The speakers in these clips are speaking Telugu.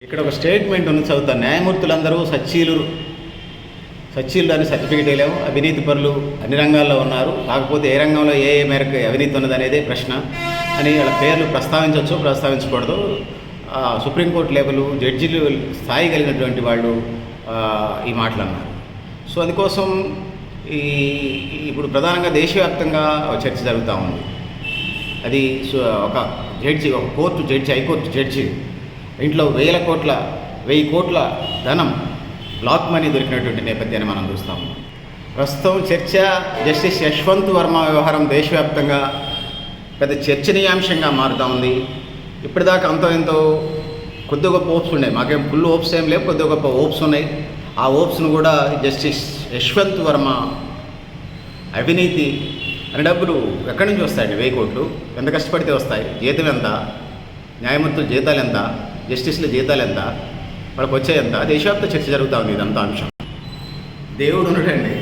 ఇక్కడ ఒక స్టేట్మెంట్ ఉంది, చదువుతాను. న్యాయమూర్తులందరూ సచ్చీలు అని సర్టిఫికేట్ వేయలేము. అవినీతి పరులు అన్ని రంగాల్లో ఉన్నారు, కాకపోతే ఏ రంగంలో ఏ మేరకు అవినీతి ఉన్నది అనేదే ప్రశ్న అని వాళ్ళ పేర్లు ప్రస్తావించవచ్చు, ప్రస్తావించకూడదు. సుప్రీంకోర్టు లెవెల్ జడ్జిలు స్థాయి కలిగినటువంటి వాళ్ళు ఈ మాటలు అన్నారు. సో అందుకోసం ఇప్పుడు ప్రధానంగా దేశవ్యాప్తంగా చర్చ జరుగుతూ ఉంది. అది ఒక జడ్జి, ఒక కోర్టు జడ్జి, హైకోర్టు జడ్జి ఇంట్లో 1000 కోట్ల ధనం బ్లాక్ మనీ దొరికినటువంటి నేపథ్యాన్ని మనం చూస్తాము. ప్రస్తుతం చర్చ జస్టిస్ యశ్వంత్ వర్మ వ్యవహారం దేశవ్యాప్తంగా పెద్ద చర్చనీయాంశంగా మారుతూ ఉంది. ఇప్పటిదాకా అంతో ఎంతో కొద్ది గొప్ప హోప్స్ ఉన్నాయి, మాకేం ఫుల్ హోప్స్ ఏం లేవు, కొద్ది గొప్ప హోప్స్ ఉన్నాయి. ఆ హోప్స్ను కూడా జస్టిస్ యశ్వంత్ వర్మ అవినీతి అనే డబ్బులు ఎక్కడి నుంచి వస్తాయండి? 1000 కోట్లు ఎంత కష్టపడితే వస్తాయి? జీతం ఎంత? న్యాయమూర్తుల జీతాలు ఎంత? జస్టిస్ల జీతాలు ఎంత? వాళ్ళకి వచ్చే ఎంత? దేశవ్యాప్త చర్చ జరుగుతూ ఉంది ఇదంతా అంశం. దేవుడు ఉన్నాడండి,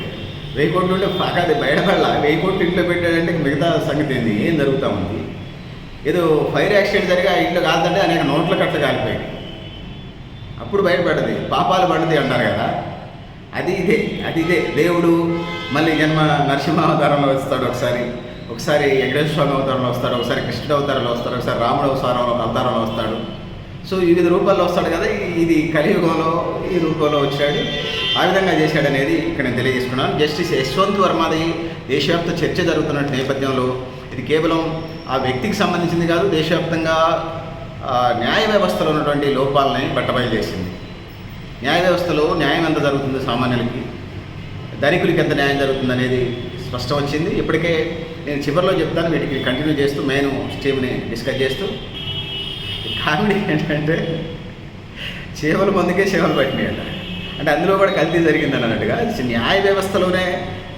1000 కోట్లు ఉంటే అది బయటపడాల. 1000 కోట్లు ఇంట్లో పెట్టాడంటే మిగతా సంగతి ఏంది? ఏం జరుగుతూ ఉంది? ఏదో ఫైర్ యాక్సిడెంట్ జరిగి ఆ ఇంట్లో కాదంటే అనేక నోట్ల కట్ల కాలిపోయాయి, అప్పుడు బయటపడది. పాపాలు పడది అంటారు కదా, అది ఇదే దేవుడు మళ్ళీ జన్మ నరసింహ అవతారంలో వస్తాడు, ఒకసారి వెంకటేశ్వర స్వామి అవతారంలో వస్తాడు, ఒకసారి కృష్ణుడు అవతారంలో వస్తాడు, ఒకసారి రాముడు అవతారంలో వస్తాడు. సో వివిధ రూపాల్లో వస్తాడు కదా. ఇది కలియుగంలో ఈ రూపంలో వచ్చాడు, ఆ విధంగా చేశాడు అనేది ఇక్కడ నేను తెలియజేసుకున్నాను. జస్టిస్ యశ్వంత్ వర్మది దేశవ్యాప్త చర్చ జరుగుతున్న నేపథ్యంలో ఇది కేవలం ఆ వ్యక్తికి సంబంధించింది కాదు, దేశవ్యాప్తంగా న్యాయ వ్యవస్థలో ఉన్నటువంటి లోపాలని బట్టబయలు చేసింది. న్యాయ వ్యవస్థలో న్యాయం ఎంత జరుగుతుంది, సామాన్యులకి ధనికులకి ఎంత న్యాయం జరుగుతుంది అనేది స్పష్టం వచ్చింది. ఇప్పటికే నేను చివరిలో చెప్తాను, వీటికి కంటిన్యూ చేస్తూ మెయిన్ స్ట్రీమ్ని డిస్కస్ చేస్తూ. కామెడీ ఏంటంటే చేపల మందుకే చేపలు పట్టినాయట, అంటే అందులో కూడా కల్తీ జరిగిందని అన్నట్టుగా న్యాయ వ్యవస్థలోనే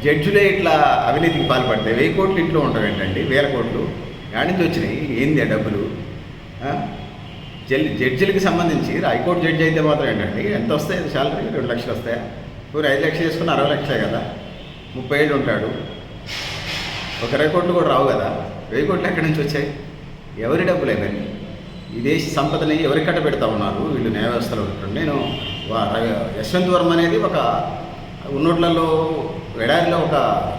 జడ్జులే ఇట్లా అవినీతికి పాల్పడితే 1000 కోట్లు ఇంట్లో ఉంటాం ఏంటండి? 1000 కోట్లు యాడ్ నుంచి వచ్చినాయి? ఏంది ఆ డబ్బులు? జడ్జిలకి సంబంధించి హైకోర్టు జడ్జి అయితే మాత్రం ఏంటండి ఎంత వస్తాయి శాలరీ? 2 లక్షలు వస్తాయా? మీరు 5 లక్షలు చేసుకుని 60 లక్షలే కదా. 30 ఏళ్ళు ఉంటాడు, ఒక 20 కోట్లు కూడా రావు కదా. 1000 కోట్లు ఎక్కడి నుంచి వచ్చాయి? ఎవరి డబ్బులు ఇవన్నీ? ఈ దేశ సంపదని ఎవరికి కట్ట పెడతా ఉన్నారు వీళ్ళు న్యాయ వ్యవస్థలో ఉంటారు. నేను యశ్వంత్ వర్మ అనేది ఒక ఉన్నోట్లలో ఎడారిలో ఒక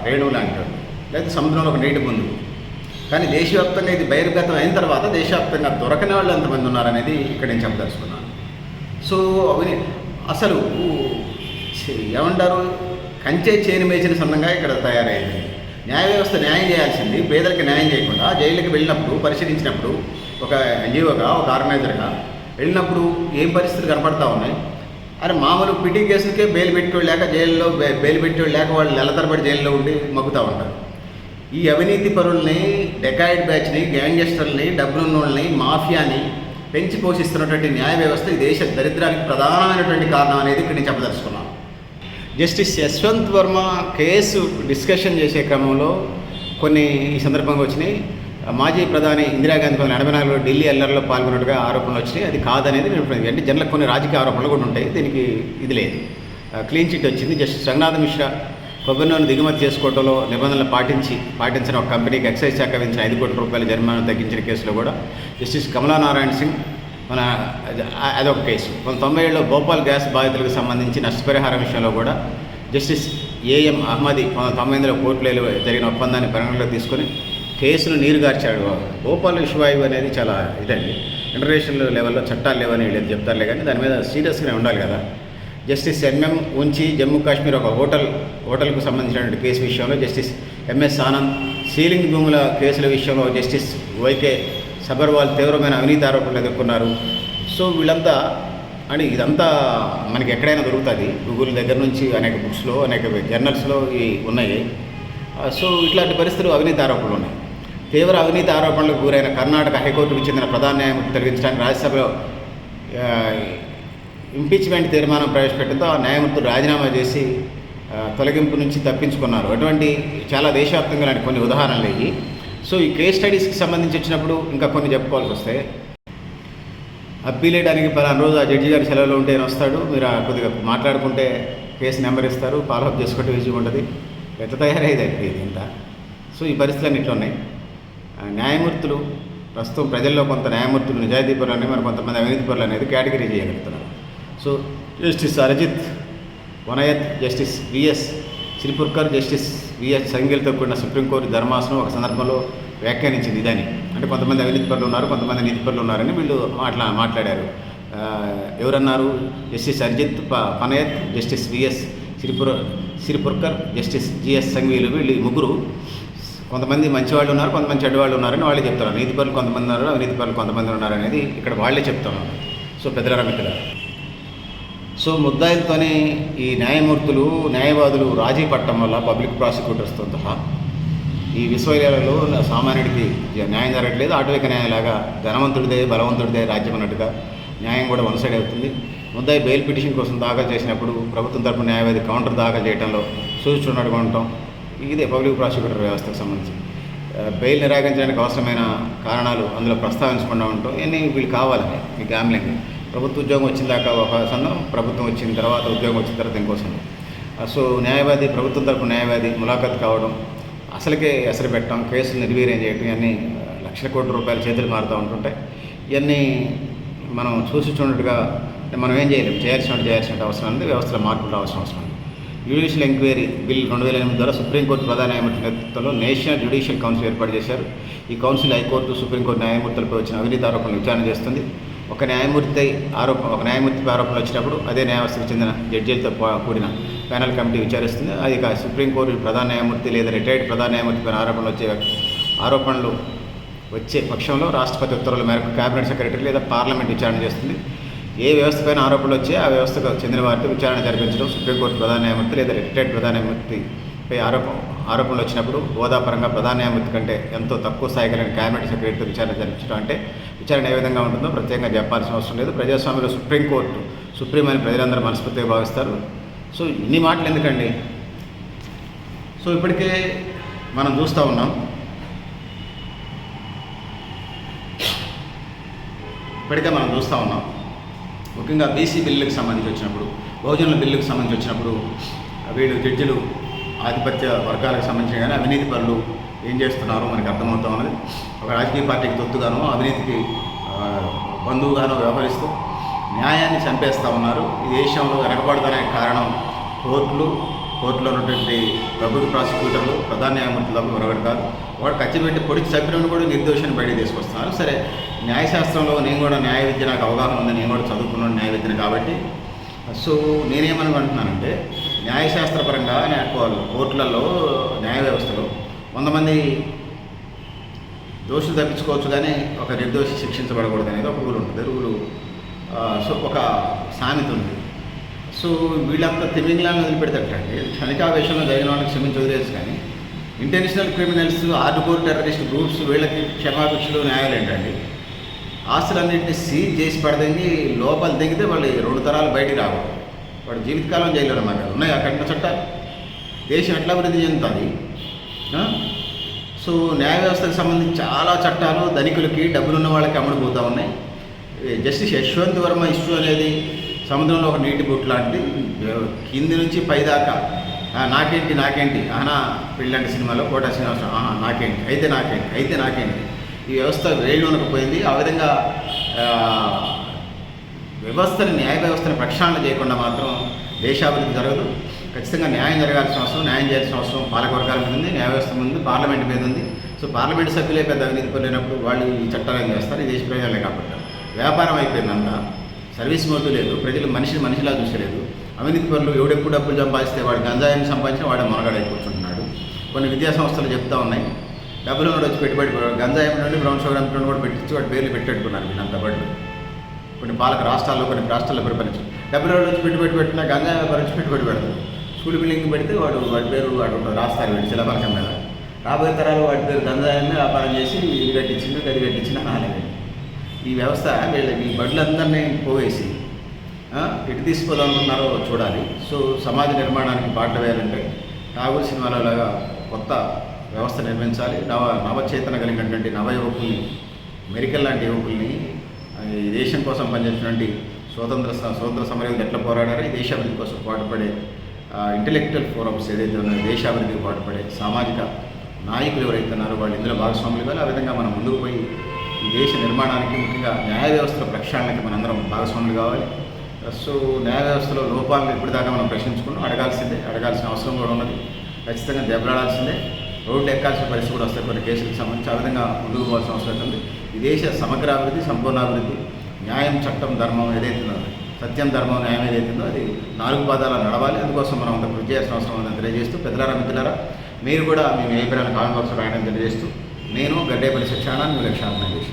రేణువు లాంటాడు, లేకపోతే సముద్రంలో ఒక నీటి ముందు. కానీ దేశవ్యాప్తంగా ఇది బహిర్గతం అయిన తర్వాత దేశవ్యాప్తంగా దొరకని వాళ్ళు ఎంతమంది ఉన్నారనేది ఇక్కడ నేను చెప్పదలుచుకున్నాను. సో అసలు ఏమంటారు, కంచే చేను మేచిన సందంగా ఇక్కడ తయారైంది. న్యాయ వ్యవస్థ న్యాయం చేయాల్సింది పేదలకు న్యాయం చేయకుండా జైలుకి వెళ్ళినప్పుడు, పరిశీలించినప్పుడు, ఒక ఎన్జిఓగా, ఒక ఆర్గనైజర్గా వెళ్ళినప్పుడు ఏం పరిస్థితులు కనపడతా ఉన్నాయి? అరే మామూలు పిటి కేసులకే బెయిల్ పెట్టేవాళ్ళు లేక, జైల్లో బెయిల్ పెట్టేవాళ్ళు లేక వాళ్ళు నెల తరబడి జైల్లో ఉండి మగ్గుతూ ఉంటారు. ఈ అవినీతి పరుల్ని, డెకాయిడ్ బ్యాచ్ని, గ్యాంగ్స్టర్ని, డబ్బులున్నోళ్ళని, మాఫియాని పెంచి పోషిస్తున్నటువంటి న్యాయ వ్యవస్థ ఈ దేశ దరిద్రానికి ప్రధానమైనటువంటి కారణం అనేది ఇక్కడ నేను చెప్పదలుచుకున్నాను. Justice Yashwant Varma case discussion చేసే క్రమంలో కొన్ని ఈ సందర్భంగా వచ్చినాయి. మాజీ ప్రధాని ఇందిరాగాంధీ 1984లో ఢిల్లీ అల్లర్లో పాల్గొన్నట్టుగా ఆరోపణలు వచ్చినాయి. అది కాదనేది నేను అంటే జనరల్ కొన్ని రాజకీయ ఆరోపణలు కూడా ఉంటాయి, దీనికి ఇది లేదు. క్లీన్ చిట్ వచ్చింది. జస్టిస్ రంగనాథ్ మిశ్రా కొబ్బరి నూనె దిగుమతి చేసుకోవడంలో నిబంధనలు పాటించిన ఒక కంపెనీకి ఎక్సైజ్ శాఖ విధించిన 5 కోట్ల రూపాయల జరిమానా తగ్గించిన కేసులో కూడా జస్టిస్ కమలా నారాయణ సింగ్ అదొక కేసు. 1997లో భోపాల్ గ్యాస్ బాధితులకు సంబంధించి నష్టపరిహారం విషయంలో కూడా జస్టిస్ ఏఎం అహ్మదీ 1998లో కోర్టులో జరిగిన ఒప్పందాన్ని పరిగణలోకి తీసుకొని కేసును నీరుగార్చాడు. భోపాల్ విశ్వవాయువు అనేది చాలా ఇదండి, ఇంటర్నేషనల్ లెవెల్లో చట్టాలు లేవని వీళ్ళు చెప్తారులే, కానీ దాని మీద సీరియస్గానే ఉండాలి కదా. జస్టిస్ ఎంఎం ఉంచి జమ్మూ కాశ్మీర్ ఒక హోటల్కు సంబంధించినటువంటి కేసు విషయంలో జస్టిస్ ఎంఎస్ ఆనంద్, సీలింగ్ భూముల కేసుల విషయంలో జస్టిస్ వైకే సబర్వాల్ తీవ్రమైన అవినీతి ఆరోపణలు ఎదుర్కొన్నారు. సో వీళ్ళంతా అని ఇదంతా మనకి ఎక్కడైనా దొరుకుతుంది, గూగుల్ దగ్గర నుంచి అనేక బుక్స్లో, అనేక జర్నల్స్లో ఉన్నాయి. సో ఇట్లాంటి పరిస్థితులు, అవినీతి ఆరోపణలు ఉన్నాయి. తీవ్ర అవినీతి ఆరోపణలకు గురైన కర్ణాటక హైకోర్టుకు చెందిన ప్రధాన న్యాయమూర్తి తొలగించడానికి రాజ్యసభలో ఇంపీచ్మెంట్ తీర్మానం ప్రవేశపెట్టడంతో ఆ న్యాయమూర్తులు రాజీనామా చేసి తొలగింపు నుంచి తప్పించుకున్నారు. అటువంటి చాలా దేశవ్యాప్తంగా లాంటి కొన్ని ఉదాహరణలు ఇవి. సో ఈ కేస్ స్టడీస్కి సంబంధించి వచ్చినప్పుడు ఇంకా కొన్ని చెప్పుకోవాల్సి వస్తే, అప్పీల్ వేయడానికి పలానా రోజు ఆ జడ్జి గారి సెలవులో ఉంటే వస్తాడు, మీరు కొద్దిగా మాట్లాడుకుంటే కేసు నెంబర్ ఇస్తారు, ఫాలోఅప్ చేసుకుంటే ఈజీగా ఉంటుంది. ఎట్లా తయారయ్యేది ఇంత? సో ఈ పరిస్థితులన్నీ ఇట్లా ఉన్నాయి. న్యాయమూర్తులు ప్రస్తుతం ప్రజల్లో కొంత న్యాయమూర్తులు నిజాయితీ పరులని మరి కొంతమంది అవినీతి పరులు అనేది కేటగిరీ చేయగలుగుతున్నారు. సో జస్టిస్ అరిజిత్ వనయత్, justice VS Sirpurkar, justice VS సంఘీలతో కూడిన సుప్రీంకోర్టు ధర్మాసనం ఒక సందర్భంలో వ్యాఖ్యానించింది ఇదని. అంటే కొంతమంది అవినీతి పరులు ఉన్నారు, కొంతమంది నీతి పరులు ఉన్నారని వీళ్ళు మాట్లాడారు. ఎవరన్నారు? Justice Arijit Pasayat, justice VS Sirpurkar, justice GS సంఘీలు, వీళ్ళు ముగ్గురు కొంతమంది మంచివాళ్ళు ఉన్నారు, కొంతమంది చెడ్డవాళ్ళు ఉన్నారని వాళ్ళే చెప్తున్నారు. నీతి పరులు కొంతమంది ఉన్నారు, అవినీతి పరులు కొంతమంది ఉన్నారు అనేది ఇక్కడ వాళ్ళే చెప్తున్నారు. సో పెద్దల మిత్రులారా, సో ముద్దాయిలతోనే ఈ న్యాయమూర్తులు న్యాయవాదులు రాజీ పట్టడం వల్ల పబ్లిక్ ప్రాసిక్యూటర్స్తో సహా ఈ విశ్వవిద్యాలయాలలో సామాన్యుడికి న్యాయం జరగట్లేదు. ఆటవిక న్యాయంలాగా ధనవంతుడిదే బలవంతుడిదే రాజ్యం అన్నట్టుగా న్యాయం కూడా వన్ సైడ్ అవుతుంది. ముద్దాయి బెయిల్ పిటిషన్ కోసం దాఖలు చేసినప్పుడు ప్రభుత్వం తరపున న్యాయవాది కౌంటర్ దాఖలు చేయడంలో సూచించున్నట్టుగా ఉండటం, ఇదే పబ్లిక్ ప్రాసిక్యూటర్ వ్యవస్థకు సంబంధించి బెయిల్ నిరాకరించడానికి అవసరమైన కారణాలు అందులో ప్రస్తావించకుండా ఉండటం, ఇవన్నీ వీళ్ళు కావాలని ఈ గ్యామ్లింగ్. ప్రభుత్వ ఉద్యోగం వచ్చిన దాకా ఒక సందం, ప్రభుత్వం వచ్చిన తర్వాత ఉద్యోగం వచ్చిన తర్వాత ఇంకో సందం. సో న్యాయవాది ప్రభుత్వం తరపున న్యాయవాది ములాఖాత్ కావడం, అసలుకే ఎసరు పెట్టడం, కేసులు నిర్వీర్యం చేయడం, ఇవన్నీ లక్షల కోట్ల రూపాయల చేతులు మారుతూ ఉంటుంటాయి. ఇవన్నీ మనం చూసి చూడట్టుగా మనం ఏం చేయలేము, చేయాల్సిన అవసరం ఉంది. వ్యవస్థలో మార్పులు రావాల్సిన అవసరం ఉంది. జ్యుడిషియల్ ఎంక్వైరీ బిల్ 2008 ద్వారా సుప్రీంకోర్టు ప్రధాన న్యాయమూర్తి నేతృత్వంలో నేషనల్ జ్యుడిషియల్ కౌన్సిల్ ఏర్పాటు చేశారు. ఈ కౌన్సిల్ హైకోర్టు, సుప్రీంకోర్టు న్యాయమూర్తులపై వచ్చిన అవినీతి ఆరోపణలు విచారణ చేస్తుంది. ఒక న్యాయమూర్తిపై ఆరోపణలు వచ్చినప్పుడు అదే న్యాయవ్యవస్థకు చెందిన జడ్జీలతో కూడిన ప్యానల్ కమిటీ విచారిస్తుంది. అది సుప్రీంకోర్టు ప్రధాన న్యాయమూర్తి లేదా రిటైర్డ్ ప్రధాన న్యాయమూర్తిపైన ఆరోపణలు వచ్చే పక్షంలో రాష్ట్రపతి ఉత్తర్వుల మేరకు కేబినెట్ సెక్రటరీ లేదా పార్లమెంట్ విచారణ చేస్తుంది. ఏ వ్యవస్థపైన ఆరోపణలు వచ్చే ఆ వ్యవస్థకు చెందిన వారితో విచారణ జరిపించడం సుప్రీంకోర్టు ప్రధాన న్యాయమూర్తి లేదా రిటైర్డ్ ప్రధాన న్యాయమూర్తిపై ఆరోపణలు వచ్చినప్పుడు హోదాపరంగా ప్రధాన న్యాయమూర్తి కంటే ఎంతో తక్కువ స్థాయి కలిగిన కేబినెట్ సెక్రటరీతో విచారణ జరిపించడం. అంటే విచారణ ఏ విధంగా ఉంటుందో ప్రత్యేకంగా చెప్పాల్సిన అవసరం లేదు. ప్రజాస్వామ్యంలో సుప్రీం అని ప్రజలందరూ మనస్ఫూర్తిగా భావిస్తారు. సో ఇన్ని మాటలు ఎందుకండి? సో ఇప్పటికే మనం చూస్తూ ఉన్నాం, ముఖ్యంగా బీసీ బిల్లులకు సంబంధించి వచ్చినప్పుడు, బహుజనుల బిల్లుకు సంబంధించి వచ్చినప్పుడు వీళ్ళు జడ్జిలు ఆధిపత్య వర్గాలకు సంబంధించిన కానీ అవినీతి పనులు ఏం చేస్తున్నారో మనకు అర్థమవుతూ ఉన్నది. ఒక రాజకీయ పార్టీకి తొత్తుగానో అవినీతికి బంధువుగానో వ్యవహరిస్తూ న్యాయాన్ని చంపేస్తూ ఉన్నారు. ఈ దేశంలో వెనకబడడానికి కారణం కోర్టులో ఉన్నటువంటి పబ్లిక్ ప్రాసిక్యూటర్లు, ప్రధాన న్యాయమూర్తులు తప్ప మరొకటి కాదు. వాడు ఖచ్చితంగా పొడిచి చంపినను కూడా నిర్దోషాన్ని బయట తీసుకొస్తున్నారు. సరే, న్యాయశాస్త్రంలో నేను కూడా న్యాయ విద్య నాకు అవగాహన ఉంది, నేను కూడా చదువుకున్నాను న్యాయ విద్యను కాబట్టి. సో నేనేమనుకుంటున్నానంటే, న్యాయశాస్త్రపరంగా కోర్టులలో న్యాయ వ్యవస్థలో 100 మంది దోషులు తప్పించుకోవచ్చు కానీ ఒక నిర్దోషి శిక్షించబడకూడదు అనేది ఒక రూల్ ఉంటుంది. సో ఒక సామెత ఉంది. సో వీళ్ళంతా తిమింగ్లాన్ని వదిలిపెడతారండి. క్షణికావేశంలో జరిగిన వాళ్ళకి క్షమించి వదిలేసి, కానీ international criminals, hardcore terrorist groups వీళ్ళకి క్షమాభిక్షలు న్యాయాలు ఏంటండి? ఆస్తులన్నింటినీ సీజ్ చేసి పడదంగి లోపల దిగితే వాళ్ళు 2 తరాలు బయటికి రాకూడదు. వాడు జీవితకాలం జైలు అన్నమాట. ఉన్నాయి అక్కడ చట్టాలు. దేశం ఎట్లా అభివృద్ధి చెందుతుంది? సో న్యాయ వ్యవస్థకు సంబంధించి చాలా చట్టాలు ధనికులకి, డబ్బులున్న వాళ్ళకి అమ్ముడుపోతూ ఉన్నాయి. జస్టిస్ యశ్వంత్ వర్మ ఇష్యూ అనేది సముద్రంలో ఒక నీటి బొట్టు లాంటిది. కింది నుంచి పైదాకా నాకేంటి ఆహా పెళ్ళంటి సినిమాలో కోట శ్రీనివాసరావు నాకేంటి ఈ వ్యవస్థ వేళ్ళునకపోయింది. ఆ విధంగా న్యాయ వ్యవస్థని ప్రక్షాళన చేయకుండా మాత్రం దేశాభివృద్ధి జరగదు. ఖచ్చితంగా న్యాయం జరగాల్సిన అవసరం, న్యాయం చేయాల్సిన అవసరం పాలకవర్గాల మీద ఉంది, న్యాయ వ్యవస్థ మీద ఉంది, పార్లమెంట్ మీద ఉంది. సో పార్లమెంట్ సభ్యులే పెద్ద అవినీతి పడినప్పుడు వాళ్ళు ఈ చట్టాలు చేస్తారు. ఈ దేశ ప్రజలే కాపాడతారు. వ్యాపారం అయిపోయిందంతా, సర్వీస్ మోటివ్ లేదు, ప్రజలు మనిషిలా చూసలేదు. అవినీతి పనులు ఎవడెప్పుడు డబ్బులు సంపాదిస్తే వాడు గంజాయిని సంపాదించిన వాడే మొనగాడై కూర్చుంటున్నాడు. కొన్ని విద్యా సంస్థలు చెప్తా ఉన్నాయి, డబ్బులు వచ్చి పెట్టుబడి గంజాయి నుండి బ్రౌన్ షుగర్ అమ్మిన కూడా పెట్టించి వాటి పేర్లు పెట్టుకున్నారు. వీళ్ళంతా బడులు కొన్ని రాష్ట్రాల్లో పరిపాలించారు. డబ్బులు వచ్చి పెట్టుబడి పెట్టినా గంజాయి వ్యాపారం పెట్టుబడి పెడతారు. స్కూల్ బిల్డింగ్ పెడితే వాడి పేరు వాడు రాస్తారు వీడు శిలాఫలకం మీద. రాబోయే తరాలు వాడి పేరు గంజాయిని వ్యాపారం చేసి ఇది కట్టించింది, గది కట్టించిన హాలేదు. ఈ వ్యవస్థ ఈ బడులందరినీ పోవేసి ఎటు తీసుకోవాలనుకున్నారో చూడాలి. సో సమాజ నిర్మాణానికి బాట వేయాలంటే ఠాగూర్ సినిమాలలాగా కొత్త వ్యవస్థ నిర్మించాలి. నవచేతన కలిగినటువంటి నవయువకుల్ని, మెరికల్ లాంటి యువకుల్ని, ఈ దేశం కోసం పనిచేసినటువంటి స్వతంత్ర సమరయోధులు ఎట్లా పోరాడారో ఈ దేశాభివృద్ధి కోసం పాటుపడే ఇంటెలెక్చువల్ ఫోరమ్స్ ఏదైతే ఉన్నాయో, దేశాభివృద్ధికి పాటుపడే సామాజిక నాయకులు ఎవరైతే ఉన్నారో వాళ్ళు ఇందులో భాగస్వాములు కాదు. ఆ విధంగా మనం ముందుకు పోయి ఈ దేశ నిర్మాణానికి, ముఖ్యంగా న్యాయ వ్యవస్థల ప్రక్షాళనకి మనందరం భాగస్వాములు కావాలి. సో న్యాయ వ్యవస్థలో లోపాలను ఇప్పటిదాకా మనం ప్రశ్నించుకున్నాం, అడగాల్సిన అవసరం కూడా ఉన్నది. ఖచ్చితంగా దెబ్బలాడాల్సిందే, రోడ్డు ఎక్కాల్సిన పరిస్థితి కూడా వస్తాయి కొన్ని కేసులకు సంబంధించి. ఆ విధంగా ముందుకు పోవాల్సిన అవసరం ఉంది. ఈ దేశ సమగ్రాభివృద్ధి, సంపూర్ణాభివృద్ధి, న్యాయం, చట్టం, ధర్మం ఏదైతుందో, సత్యం, ధర్మం, న్యాయం ఏదైతుందో అది 4 పాదాలు నడవాలి. అందుకోసం మనం అంత కృషి చేయాల్సిన అవసరం ఉందని తెలియజేస్తూ, పెద్దలారా, మిత్రులారా, మీరు కూడా మీ అభిప్రాయాలను కామెంట్ బాక్స్లో రాయడం తెలియజేస్తూ, నేను గడ్డేపల్లి సత్యనారాయణ, మీ లక్ష్యాలను చేసి